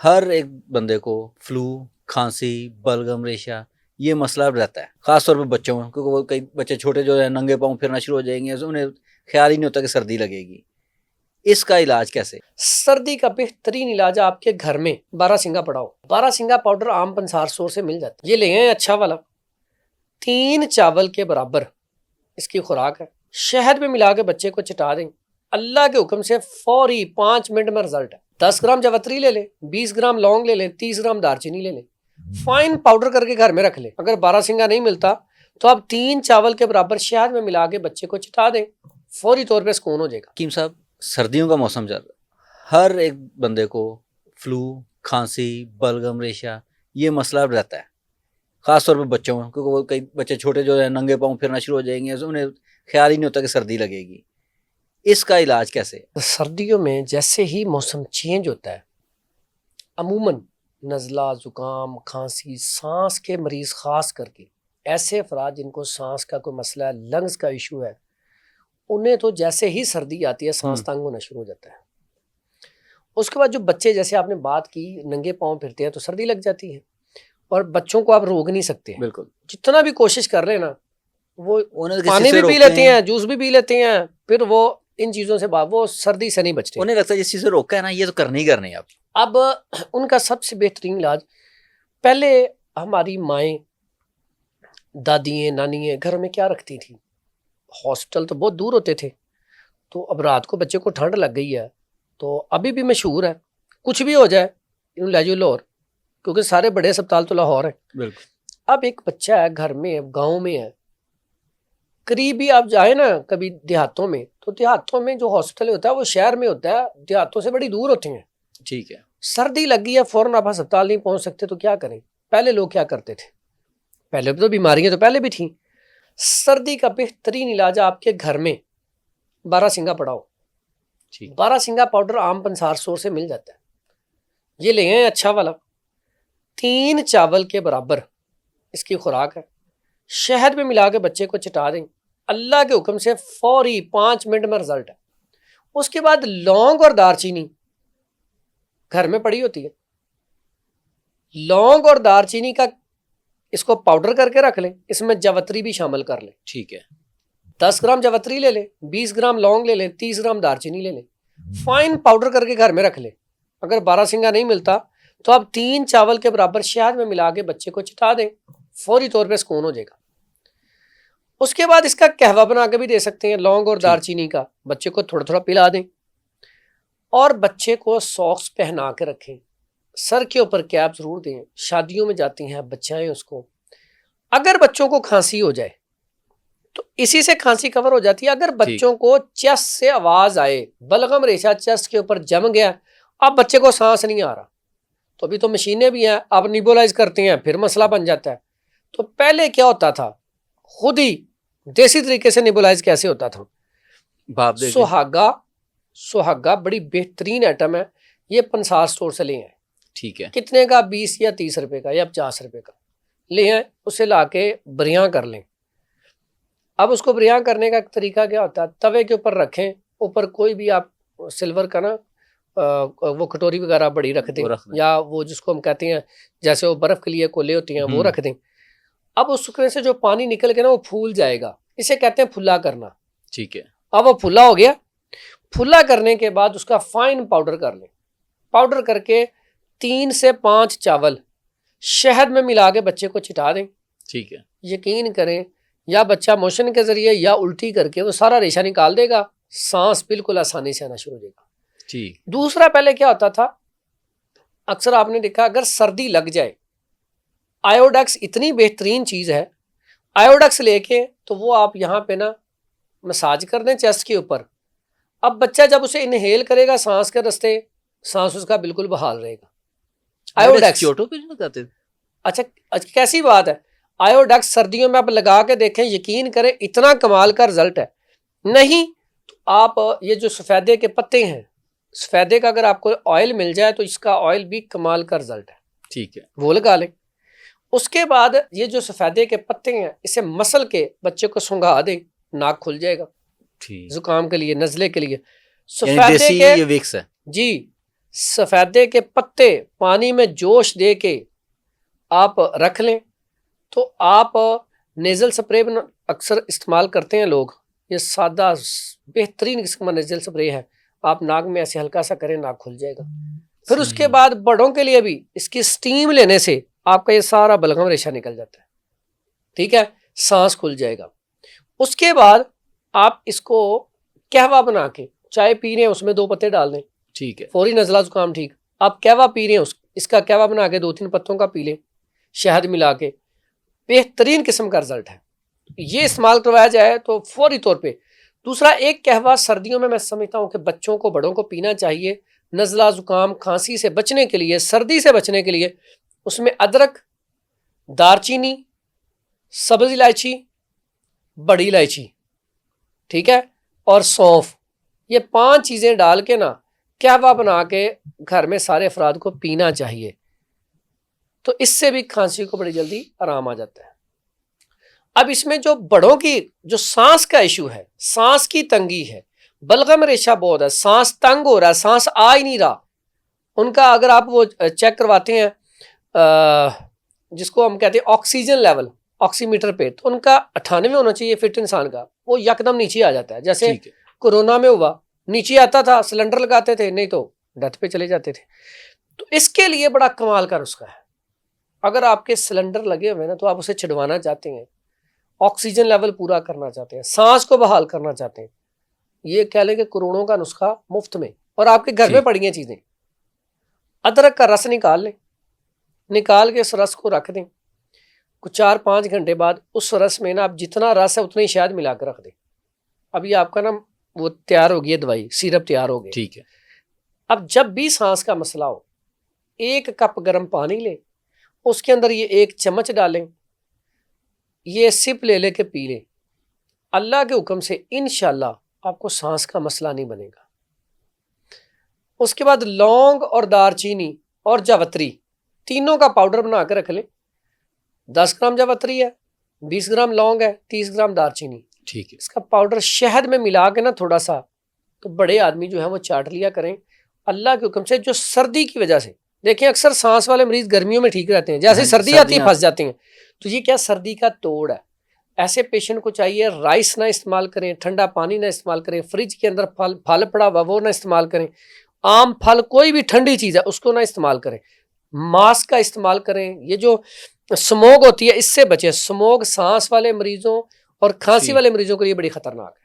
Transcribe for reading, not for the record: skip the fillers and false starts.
हर एक बंदे को फ्लू, खांसी, बलगम, रेशा ये मसला रहता है, खास तौर पे बच्चों में, क्योंकि वो कई बच्चे छोटे जो है नंगे पाँव फिरना शुरू हो जाएंगे, तो उन्हें ख्याल ही नहीं होता कि सर्दी लगेगी। इसका इलाज कैसे? सर्दी का बेहतरीन इलाज आपके घर में बारासिंगा पड़ा हो। बारासिंगा पाउडर आम पंसार स्टोर से मिल जाता है। ये ले आए अच्छा वाला, 3 चावल के बराबर इसकी खुराक है। शहद में मिला के बच्चे को चटा दें, अल्लाह के हुक्म से फौरी 5 मिनट में रिजल्ट है। 10 ग्राम जावित्री ले लें, 20 ग्राम लौंग ले लें, 30 ग्राम दालचीनी ले लें, फाइन पाउडर करके घर में रख लें। अगर बारासिंगा नहीं मिलता तो आप 3 चावल के बराबर शहद में मिला के बच्चे को चटा दें, फौरी तौर पे सुकून हो जाएगा। हकीम साहब, सर्दियों का मौसम चल रहा है, हर एक बंदे को फ्लू, खांसी, बलगम, रेशा ये मसला रहता है, खास तौर पे बच्चों में, क्योंकि वो कई बच्चे छोटे जो है नंगे पाँव फिरना शुरू हो जाएंगे, तो उन्हें ख्याल ही नहीं होता कि सर्दी लगेगी। इसका इलाज कैसे? सर्दियों में जैसे ही मौसम चेंज होता है, अमूमन नज़ला, ज़ुकाम, खांसी, सांस के मरीज़ ख़ास करके, ऐसे अफराद जिनको सांस का कोई मसला है, लंग्स का इशू है, उन्हें तो जैसे ही सर्दी आती है सांस तंग होना शुरू हो जाता है। उसके बाद जो बच्चे, जैसे आपने बात की, नंगे पाँव फिरते हैं तो सर्दी लग जाती है, और बच्चों को आप रोक नहीं सकते। बिल्कुल, जितना भी कोशिश कर रहे हैं ना, वो उन्हें पानी भी पी लेते हैं, जूस भी पी लेते हैं, फिर वो इन चीज़ों से वो सर्दी से नहीं बचते। उन्हें लगता है जिस चीज़ से रोका है ना, ये तो करनी ही करनी है। अब उनका सबसे बेहतरीन इलाज, पहले हमारी माएँ, दादियाँ, नानियाँ घर में क्या रखती थी, हॉस्पिटल तो बहुत दूर होते थे, तो अब रात को बच्चे को ठंड लग गई है तो अभी भी मशहूर है, कुछ भी हो जाए इन ले जाओ लाहौर, क्योंकि सारे बड़े अस्पताल तो लाहौर है। बिल्कुल। अब एक बच्चा है घर में, गांव में है, करीब ही आप जाए ना कभी देहातों में, तो देहातों में जो हॉस्पिटल होता है वो शहर में होता है, देहातों से बड़ी दूर होते हैं। ठीक है। सर्दी लगी है, फौरन आप अस्पताल नहीं पहुंच सकते तो क्या करें? पहले लोग क्या करते थे, पहले तो बीमारियां तो पहले भी थी। सर्दी का बेहतरीन इलाज आपके घर में बारासिंगा पड़ा हो। बारासिंगा पाउडर आम पंसार स्टोर से मिल जाता है। ये ले आए अच्छा वाला, 3 चावल के बराबर इसकी खुराक है। शहद में मिला के बच्चे को चटा दें, अल्लाह के हुक्म से फौरी 5 मिनट में रिजल्ट है। उसके बाद लौंग और दालचीनी घर में पड़ी होती है, लौंग और दालचीनी का इसको पाउडर करके रख लें, इसमें जावित्री भी शामिल कर लें। ठीक है। 10 ग्राम जावित्री ले लें, 20 ग्राम लौंग ले लें, 30 ग्राम दालचीनी ले लें, फाइन पाउडर करके घर में रख लें। अगर बारासिंगा नहीं मिलता तो आप 3 चावल के बराबर शहद में मिला के बच्चे को चटा दें, फौरी तौर पे सुकून हो जाएगा। उसके बाद इसका कहवा बना के भी दे सकते हैं, लौंग और दालचीनी का, बच्चे को थोड़ा थोड़ा पिला दें, और बच्चे को सॉक्स पहना के रखें, सर के ऊपर कैप जरूर दें। शादियों में जाती हैं बच्चाएं, उसको अगर बच्चों को खांसी हो जाए तो इसी से खांसी कवर हो जाती है। अगर बच्चों को चेस्ट से आवाज आए, बलगम रेशा चेस्ट के ऊपर जम गया, अब बच्चे को सांस नहीं आ रहा, तो अभी तो मशीनें भी हैं, अब निबोलाइज करते हैं, फिर मसला बन जाता है। तो पहले क्या होता था, खुद ही देसी तरीके से निबोलाइज कैसे होता था, सुहागा बड़ी बेहतरीन आइटम है, ये पंसार स्टोर से ले आए। ठीक है। कितने का, 20 या 30 रुपए का या 50 रुपए का ले आए, उसे लाके बरियां कर लें। अब उसको बरियां करने का तरीका क्या होता है, तवे के ऊपर रखें, ऊपर कोई भी आप सिल्वर का ना वो कटोरी वगैरह बड़ी रख दें, या वो जिसको हम कहते हैं जैसे वो बर्फ के लिए कोले होती हैं वो रख दें। अब उसमें से जो पानी निकल के ना वो फूल जाएगा, इसे कहते हैं फुल्ला करना। ठीक है। अब वो फुल्ला हो गया, फुल्ला करने के बाद उसका फाइन पाउडर कर लें। पाउडर करके 3 से 5 चावल शहद में मिला के बच्चे को चिटा दें। ठीक है। यकीन करें, या बच्चा मोशन के जरिए या उल्टी करके वो सारा रेशा निकाल देगा, सांस बिल्कुल आसानी से आना शुरू हो जाएगा। ठीक। दूसरा, पहले क्या होता था, अक्सर आपने देखा अगर सर्दी लग जाए, आयोडेक्स इतनी बेहतरीन चीज है, आयोडेक्स लेके तो वो आप यहाँ पे ना मसाज कर दें चेस्ट के ऊपर। अब बच्चा जब उसे इनहेल करेगा सांस के रास्ते, सांस उसका बिल्कुल बहाल रहेगा। आयोडेक्स चोटों पे नहीं लगाते? अच्छा, कैसी बात है, आयोडेक्स सर्दियों में आप लगा के देखें, यकीन करें इतना कमाल का रिजल्ट है। नहीं तो आप ये जो सफेदे के पत्ते हैं, सफेदे का अगर आपको ऑयल मिल जाए तो इसका ऑयल भी कमाल का रिजल्ट है। ठीक है, वो लगा लें। उसके बाद ये जो सफेदे के पत्ते हैं, इसे मसल के बच्चे को सुंघा दें, नाक खुल जाएगा। ठीक। जुकाम के लिए, नजले के लिए देसी ये विक्स है जी, सफ़ेदे के पत्ते पानी में जोश दे के आप रख लें तो आप नेज़ल स्प्रे अक्सर इस्तेमाल करते हैं लोग। ये सादा बेहतरीन किस्म का नेज़ल स्प्रे है, आप नाक में ऐसे हल्का सा करें, नाक खुल जाएगा। फिर उसके सही। बाद बड़ों के लिए भी इसकी स्टीम लेने से आपका ये सारा बलगम रेशा निकल जाता है, ठीक है, सांस खुल जाएगा। उसके बाद आप इसको कहवा बना के, चाय पी रहे हैं उसमें 2 पत्ते डाल दें, ठीक है। फौरी नज़ला जुकाम ठीक। आप कहवा पी रहे हैं इसका कहवा बना के 2-3 पत्तों का पी लें शहद मिला के, बेहतरीन किस्म का रिजल्ट है। ये इस्तेमाल करवाया जाए तो फौरी तौर पे। दूसरा, एक कहवा सर्दियों में मैं समझता हूँ कि बच्चों को, बड़ों को पीना चाहिए नज़ला जुकाम खांसी से बचने के लिए, सर्दी से बचने के लिए। उसमें अदरक, दारचीनी, सब्ज़ इलायची, बड़ी इलायची, ठीक है, और सौंफ, ये 5 चीज़ें डाल के ना कहवा बना के घर में सारे अफराद को पीना चाहिए। तो इससे भी खांसी को बड़ी जल्दी आराम आ जाता है। अब इसमें जो बड़ों की जो सांस का इशू है, सांस की तंगी है, बलगम रेशा बहुत है, सांस तंग हो रहा है, सांस आ ही नहीं रहा, उनका अगर आप वो चेक करवाते हैं जिसको हम कहते हैं ऑक्सीजन लेवल ऑक्सीमीटर पे, तो उनका 98 होना चाहिए फिट इंसान का, वो यकदम नीचे आ जाता है। जैसे ठीक है। कोरोना में हुआ, नीचे आता था, सिलेंडर लगाते थे, नहीं तो डेथ पे चले जाते थे। तो इसके लिए बड़ा कमाल का नुस्खा है। अगर आपके सिलेंडर लगे हुए ना, तो आप उसे छिड़वाना चाहते हैं, ऑक्सीजन लेवल पूरा करना चाहते हैं, सांस को बहाल करना चाहते हैं, ये कह लें कि करोड़ों का नुस्खा मुफ्त में, और आपके घर में पड़ी हैं चीज़ें। अदरक का रस निकाल लें, निकाल के उस रस को रख दें, कुछ 4-5 घंटे बाद उस रस में ना आप जितना रस है उतना ही शहद मिला कर रख दें। अब ये आपका ना वो तैयार हो गई है दवाई, सिरप तैयार हो गई। ठीक है। अब जब भी सांस का मसला हो, 1 कप गर्म पानी लें, उसके अंदर ये 1 चम्मच डालें, ये सिप ले लेके पी लें। अल्लाह के हुक्म से इंशाल्लाह आपको सांस का मसला नहीं बनेगा। उसके बाद लौंग और दारचीनी और जावित्री, तीनों का पाउडर बना कर रख लें। 10 ग्राम जावित्री है, 20 ग्राम लौंग है, 30 ग्राम दारचीनी, ठीक है। इसका पाउडर शहद में मिला के ना थोड़ा सा, तो बड़े आदमी जो है वो चाट लिया करें। अल्लाह के हुक्म से जो सर्दी की वजह से, देखिए अक्सर सांस वाले मरीज गर्मियों में ठीक रहते हैं, जैसे हाँ, सर्दी आती है सर्दियाँ फंस जाते हैं। तो ये क्या सर्दी का तोड़ है। ऐसे पेशेंट को चाहिए राइस ना इस्तेमाल करें, ठंडा पानी ना इस्तेमाल करें, फ्रिज के अंदर फल पड़ा हुआ वो ना इस्तेमाल करें, आम फल कोई भी ठंडी चीज़ है उसको ना इस्तेमाल करें, मास्क का इस्तेमाल करें। ये जो स्मोक होती है इससे बचें। स्मोक सांस वाले मरीजों और खांसी ठीक। वाले मरीजों के लिए बड़ी खतरनाक है।